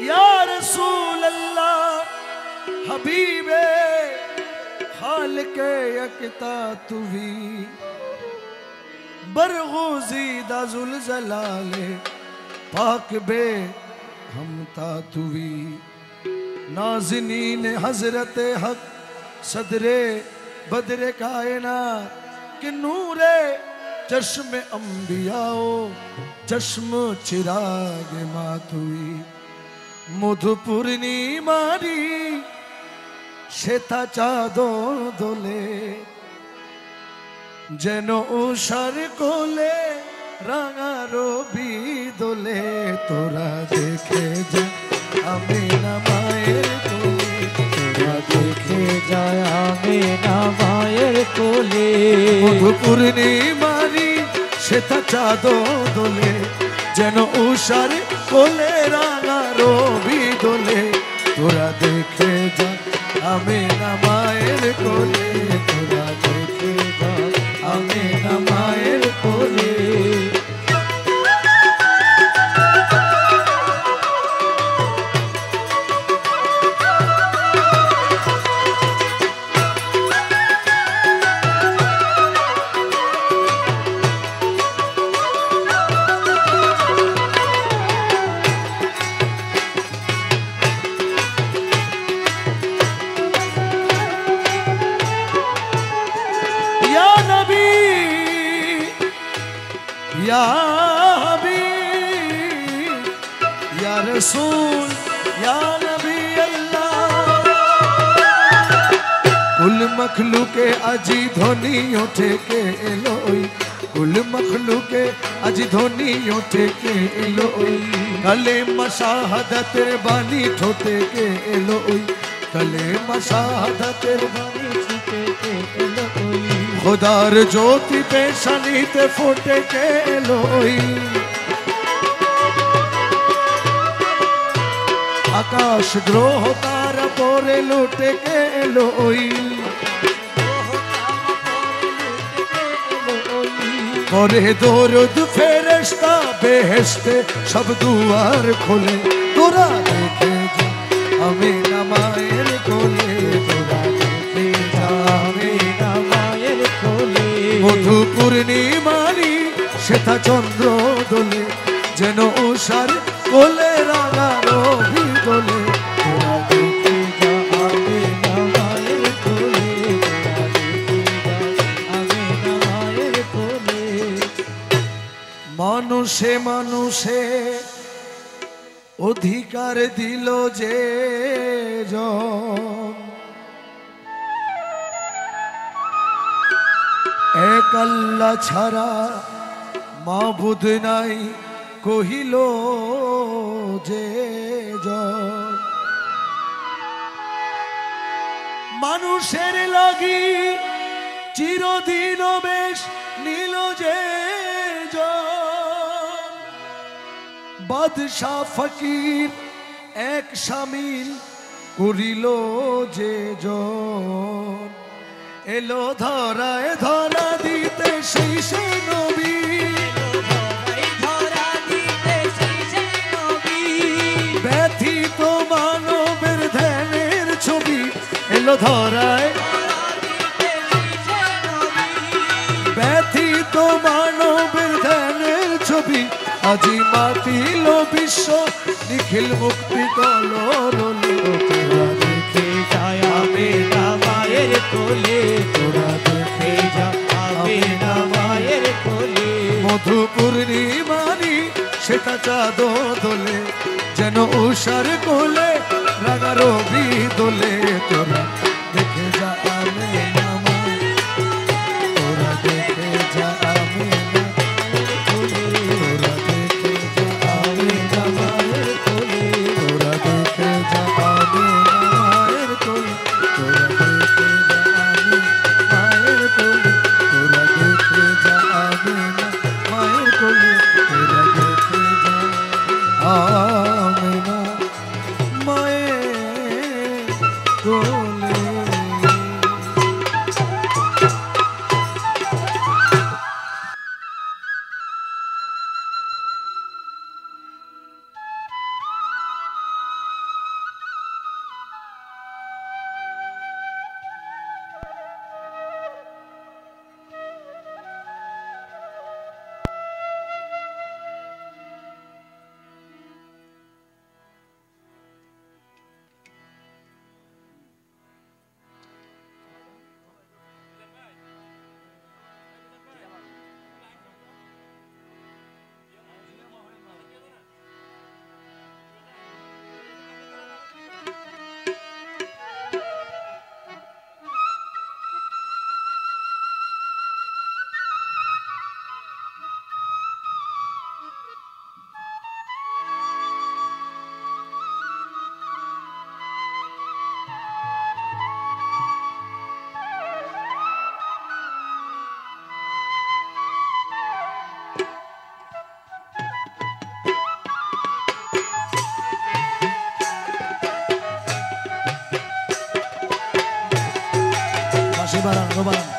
या रसूल अल्लाह हबीबे खालिके यकता तुवी बरगुज़ी दा जुल जलाले पाक बे हमता तुवी नाज़नीन हजरत हक सदरे बदरे कायना कि नूरे चश्म अंबियाओ चश्म चिराग मातुई मधुपूर्णी मारी श्वेता चादर दोले जेनो उषार कोले रांगा रबी दोले तोरा देखे जा आमिना मायर कोले तोरा देखे যায় আমিনা মায়ের কোলে मधुपूर्णी मारी श्वेता चादर दोले जेनो उषार कोले रांगा रबी दोले तोरा देखे जा आमिना मायर कोले तोरा देखे जा आमिना मायर कोले या हबीब या रसूल या नबी अल्लाह कुल मखलूके अजी ध्वनि उठे के एलोई कुल मखलूके अजी ध्वनि उठे के एलोई कले मशाहदत बानी ठोते के एलोई कले मशाहदत बानी ठोते के एलोई खुदार ज्योति पेशानी ते फोटे के लोई आकाश ग्रोह तारा पोरे लूटे के लोई करे दौरद फेरिश्ता बेहेश्ते सब दुआर खोले तोरा देखे जा आमिना मायर कोले तोरा देखे जा आमिना मायर कोले मधुपूर्णी मारी श्वेता चंद्र दोले जेनो उषार कोले रांगा रबी दोले तोरा देखे जा आमिना मायर कोले तोरा देखे जा आमिना मायर कोले मानुषे मानुषे अधिकार दिलो जे জন एक अल्लाह छाड़ा माबुद नाई कहिलो जे জন मानुषेर লাগি চিরদিন বেশ নীল যে জন বাদশা ফকির এক শামিল করিল যে জন এলো ধরায় ধরা দিতে সেই সে নবী ব্যথিত মানবের ধ্যানের ছবি এলো ধরায় ব্যথিত মানবের ধ্যানের ছবি আজি মাতিল বিশ্ব নিখিল মুক্তি কলরলে তোরা দেখে যায় আমিনা মায়ের কোলে তোরা দেখে যা আমিনা মায়ের কোলে মধুপূর্ণি মারি শ্বেতা চাদর দোলে যেন উষার কোলে রাঙা রবি দোলে তোরা দেখে যা আমিনা মায়ের তোরা দেখে যা আমিনা কোলে তোরা দেখে যা আমিনা মায়ের কোলে তোরা দেখে যা আমিনা মায়ের কোলে তোরা দেখে যা আমিনা মায়ের কোলে তোরা দেখে যা আমিনা মায়ের কোলে তোরা দেখে যা আমিনা মায়ের কোলে। এবার আরো বাড়ান